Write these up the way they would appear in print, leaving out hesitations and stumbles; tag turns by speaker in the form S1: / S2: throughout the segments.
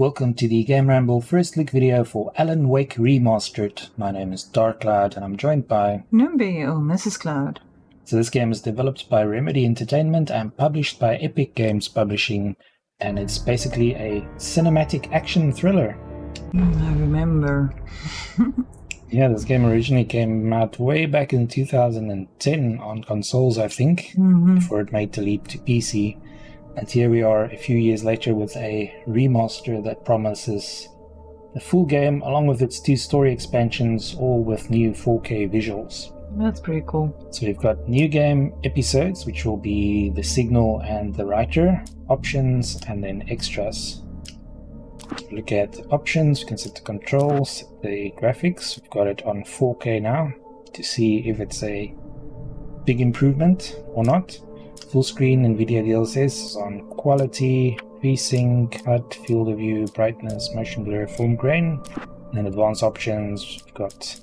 S1: Welcome to the GAMERamble first look video for Alan Wake Remastered. My name is Dark Cloud and I'm joined by
S2: Numby or Mrs. Cloud.
S1: So this game is developed by Remedy Entertainment and published by Epic Games Publishing, and it's basically a cinematic action thriller.
S2: I remember.
S1: Yeah, this game originally came out way back in 2010 on consoles, I think, before it made the leap to PC. And here we are a few years later with a remaster that promises the full game along with its 2 story expansions, all with new 4K visuals.
S2: That's pretty cool.
S1: So we've got new game episodes, which will be the signal and the writer, options, and then extras. Look at options, we can set the controls, set the graphics. We've got it on 4K now to see if it's a big improvement or not. Full screen NVIDIA DLSS is on quality, VSync, HUD, field of view, brightness, motion blur, form grain. And then advanced options, we've got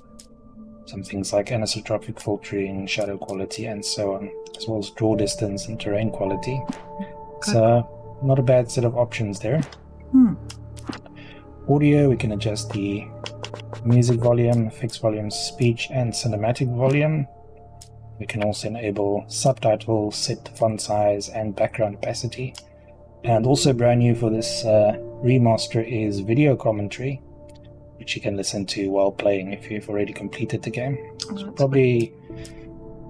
S1: some things like anisotropic filtering, shadow quality, and so on, as well as draw distance and terrain quality. So not a bad set of options there. Audio, we can adjust the music volume, effects volume, speech, and cinematic volume. We can also enable subtitles, set the font size, and background opacity. And also brand new for this remaster is video commentary, which you can listen to while playing if you've already completed the game. It's probably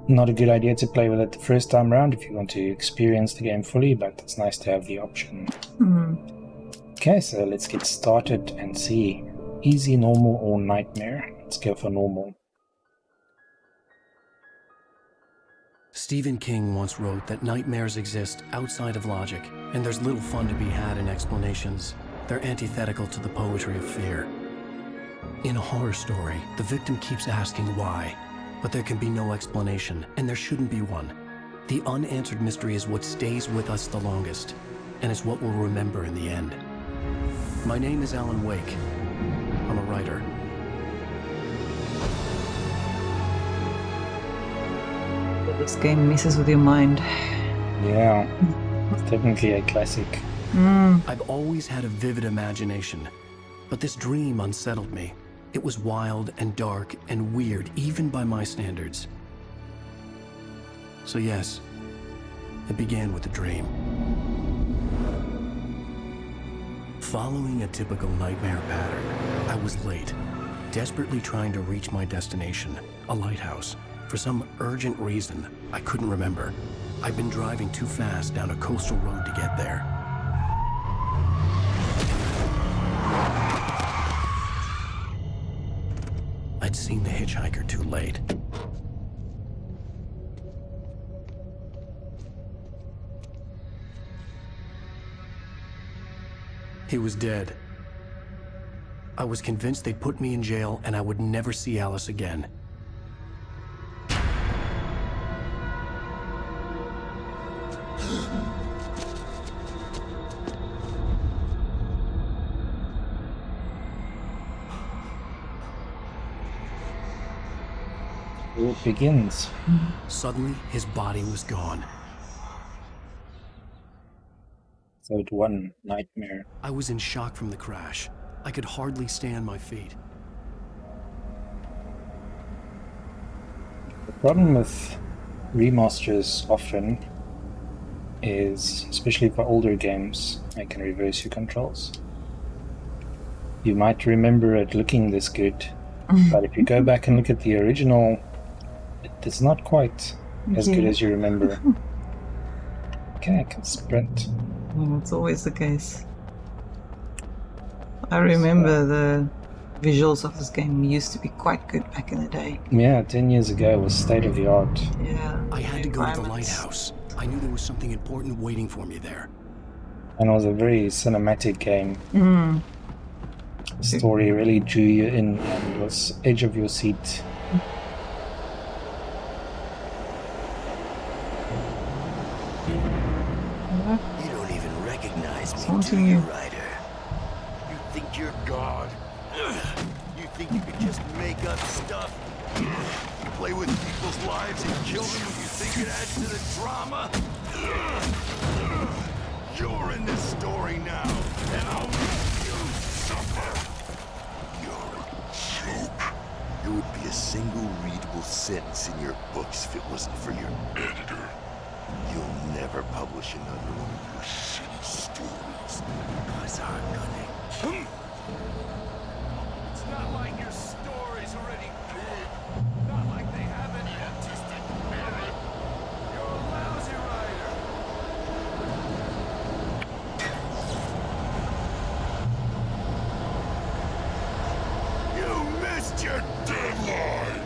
S1: not a good idea to play with it the first time around if you want to experience the game fully, but it's nice to have the option. Okay, so let's get started and see. Easy, normal, or nightmare. Let's go for normal.
S3: Stephen King once wrote that nightmares exist outside of logic, and there's little fun to be had in explanations. They're antithetical to the poetry of fear. In a horror story, the victim keeps asking why, but there can be no explanation, and there shouldn't be one. The unanswered mystery is what stays with us the longest, and it's what we'll remember in the end. My name is Alan Wake. I'm a writer.
S2: This game messes with your mind.
S1: Yeah, it's definitely a classic.
S3: I've always had a vivid imagination, but this dream unsettled me. It was wild and dark and weird, even by my standards. So yes, it began with a dream. Following a typical nightmare pattern, I was late, desperately trying to reach my destination, a lighthouse. For some urgent reason, I couldn't remember. I'd been driving too fast down a coastal road to get there. I'd seen the hitchhiker too late. He was dead. I was convinced they'd put me in jail and I would never see Alice again.
S1: It begins.
S3: Suddenly, his body was gone.
S1: Episode 1, Nightmare.
S3: I was in shock from the crash. I could hardly stay on my feet.
S1: The problem with remasters often is, especially for older games, they can reverse your controls. You might remember it looking this good, but if you go back and look at the original, it's not quite as good as you remember. Okay, I can sprint.
S2: Well, it's always the case. I remember the visuals of this game used to be quite good back in the day.
S1: Yeah, 10 years ago it was state of the art.
S2: Yeah.
S3: I had to go to the lighthouse. I knew there was something important waiting for me there.
S1: And it was a very cinematic game. The story really drew you in and was edge of your seat.
S4: You don't even recognize me,
S2: Something
S4: do you,
S2: you-
S4: Ryder? You think you're God? You think you can just make up stuff? Play with people's lives and kill them when you think it adds to the drama? You're in this story now, and I'll make you There would be a single readable sentence in your books if it wasn't for your editor. You'll never publish another one of your shitty stories. Because I'm gonna... It's not like your story's already good. Not like they have any artistic merit. You're a lousy writer. You missed your deadline!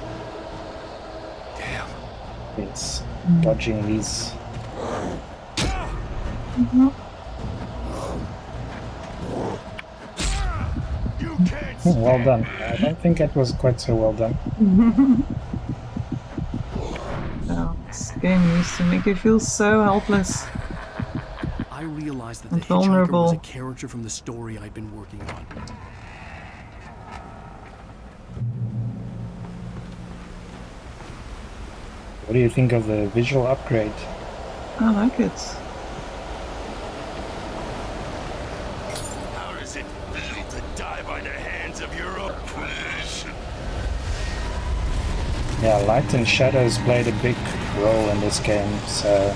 S4: Damn.
S1: It's dodging these.
S4: You can't
S1: Well done. I don't think it was quite so well done.
S2: No, this game used to make you feel so helpless.
S3: I realized that the
S2: And
S3: hitchhiker was
S2: vulnerable.
S3: a character from the story I'd been working on.
S1: What do you think of the visual upgrade?
S2: I like it.
S4: How does it feel to die by the hands of your own creation?
S1: Yeah, light and shadows played a big role in this game, so...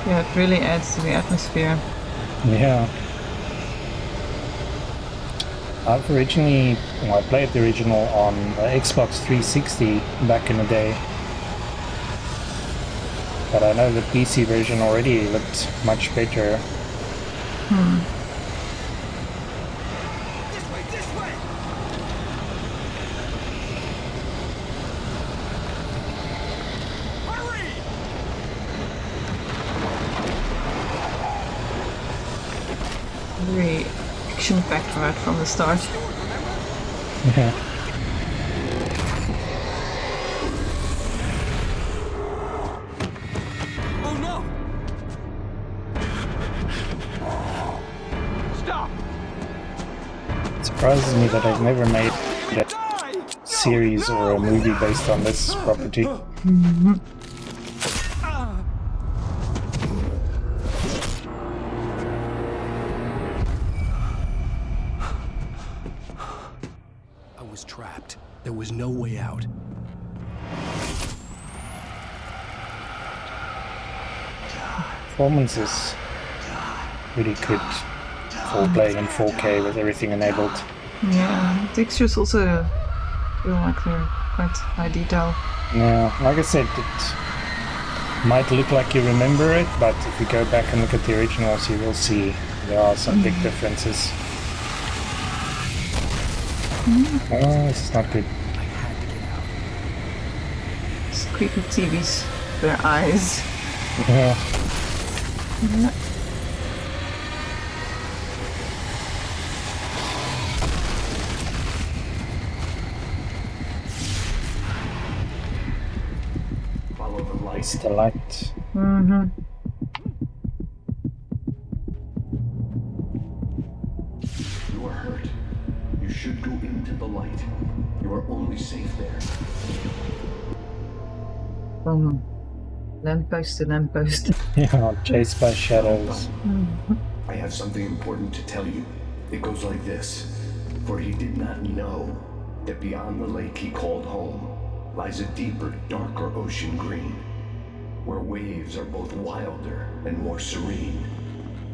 S2: Yeah, it really adds to the atmosphere.
S1: Yeah. I've originally, well, I played the original on Xbox 360 back in the day. But I know the PC version already looked much better.
S4: This way, this way! Hurry!
S2: Very action-packed right from the start.
S1: Yeah.
S4: Oh no! Stop!
S1: It surprises me that I've never made a series or a movie based on this property.
S3: I was trapped. There was no way out.
S1: Performance is really good for playing in 4K with everything enabled.
S2: Yeah, textures also feel like they're quite high detail.
S1: Yeah, like I said, it might look like you remember it, but if you go back and look at the originals, you will see there are some big differences. Oh, this is not good.
S2: It's creepy TVs, their eyes.
S1: Yeah.
S2: Yeah.
S3: Follow the light.
S1: It's the light.
S2: Mm-hmm.
S5: You are hurt. You should go into the light. You are only safe there.
S2: From lamppost to lamppost.
S1: Yeah, chased by shadows.
S5: I have something important to tell you. It goes like this. For he did not know that beyond the lake he called home lies a deeper, darker ocean green, where waves are both wilder and more serene.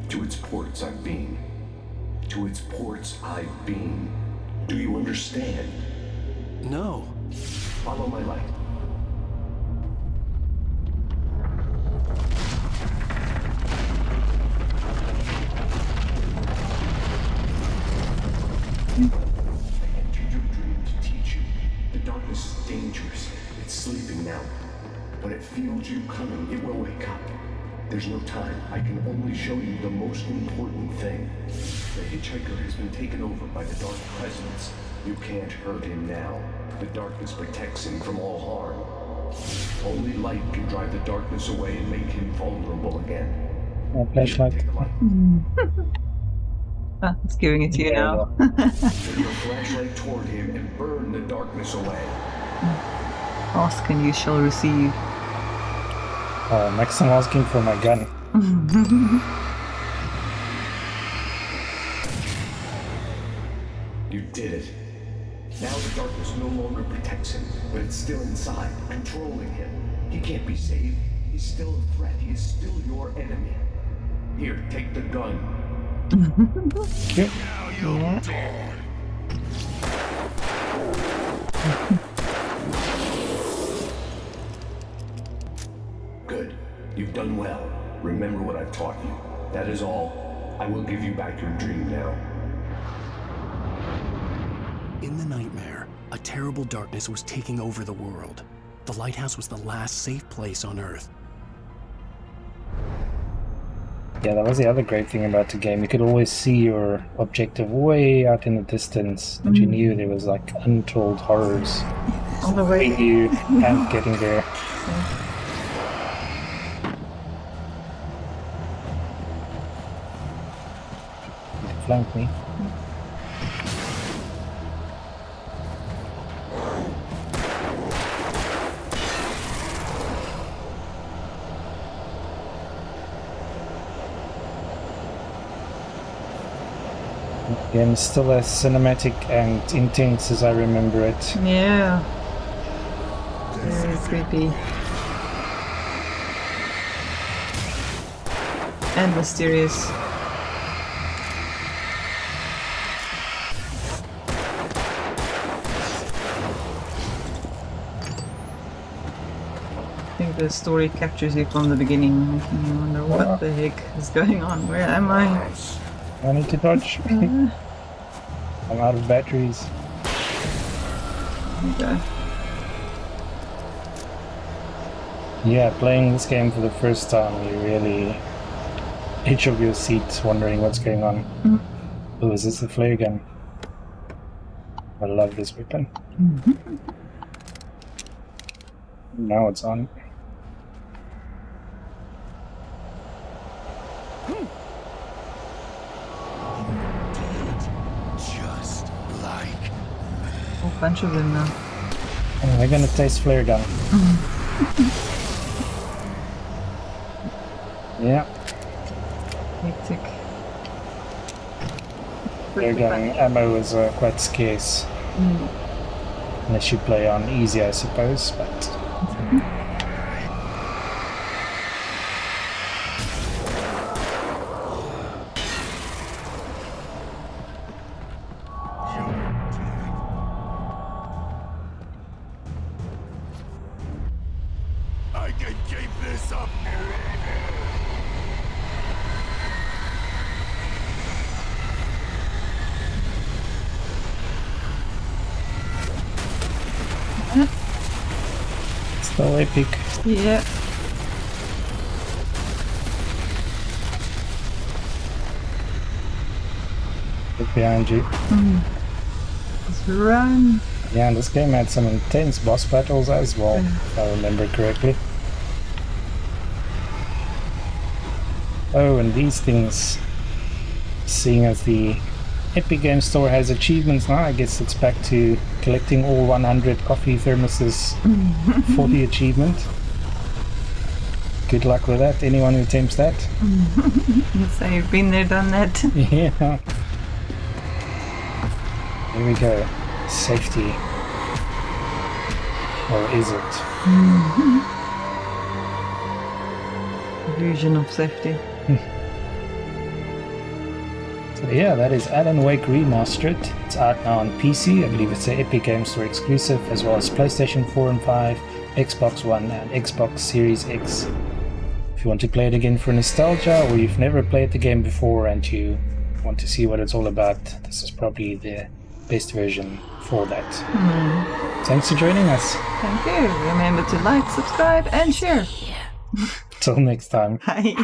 S5: To its ports I've been. To its ports I've been. Do you understand?
S3: No.
S5: Follow my light. I entered your dream to teach you. The darkness is dangerous. It's sleeping now. When it feels you coming, it will wake up. There's no time. I can only show you the most important thing. The hitchhiker has been taken over by the dark presence. You can't hurt him now. The darkness protects him from all harm. Only light can drive the darkness away and make him vulnerable again.
S1: Oh, flashlight.
S5: Take the light.
S2: Ah, it's giving it to you now.
S5: Turn your flashlight toward him and burn the darkness away.
S2: Ask and you shall receive.
S1: Oh, Max, I'm asking for my gun.
S5: You did it. Now the darkness no longer protects him, but it's still inside, controlling him. He can't be saved. He's still a threat. He is still your enemy. Here, take the gun.
S1: Yep.
S2: Yeah.
S5: Good. You've done well. Remember what I've taught you. That is all. I will give you back your dream now.
S3: In the nightmare, a terrible darkness was taking over the world. The lighthouse was the last safe place on Earth.
S1: Yeah, that was the other great thing about the game. You could always see your objective way out in the distance, and you knew there was like untold horrors
S2: On the way.
S1: waiting you and getting there. Flank me. Again, still as cinematic and intense as I remember it.
S2: Yeah. Very creepy. And mysterious. I think the story captures you from the beginning. You wonder what the heck is going on. Where am I?
S1: I need to dodge. I'm out of batteries.
S2: Okay.
S1: Yeah, playing this game for the first time, you really edge of your seat wondering what's going on. Oh, is this a flare gun? I love this weapon. Now it's on.
S4: Just like
S2: A whole bunch of them now.
S1: Oh, we're gonna taste flare gun. Yeah,
S2: Hectic.
S1: flare gun ammo is quite scarce. Unless you play on easy, I suppose, but...
S4: I can keep this up.
S1: Still epic.
S2: Yeah.
S1: Look behind you.
S2: Let's run.
S1: Yeah, and this game had some intense boss battles as well, if I remember correctly. Oh, and these things, seeing as the Epic Games Store has achievements now, I guess it's back to collecting all 100 coffee thermoses for the achievement. Good luck with that, anyone who attempts that.
S2: So you've been there, done that.
S1: Yeah. Here we go. Safety. Or is it?
S2: Illusion of safety.
S1: So yeah, that is Alan Wake Remastered. It's out now on PC. I believe it's an Epic Games Store exclusive, as well as PlayStation 4 and 5, Xbox One and Xbox Series X. If you want to play it again for nostalgia, or you've never played the game before and you want to see what it's all about, this is probably the best version for that. Thanks for joining us.
S2: Thank you. Remember to like, subscribe, and share.
S1: Till next time.
S2: Bye.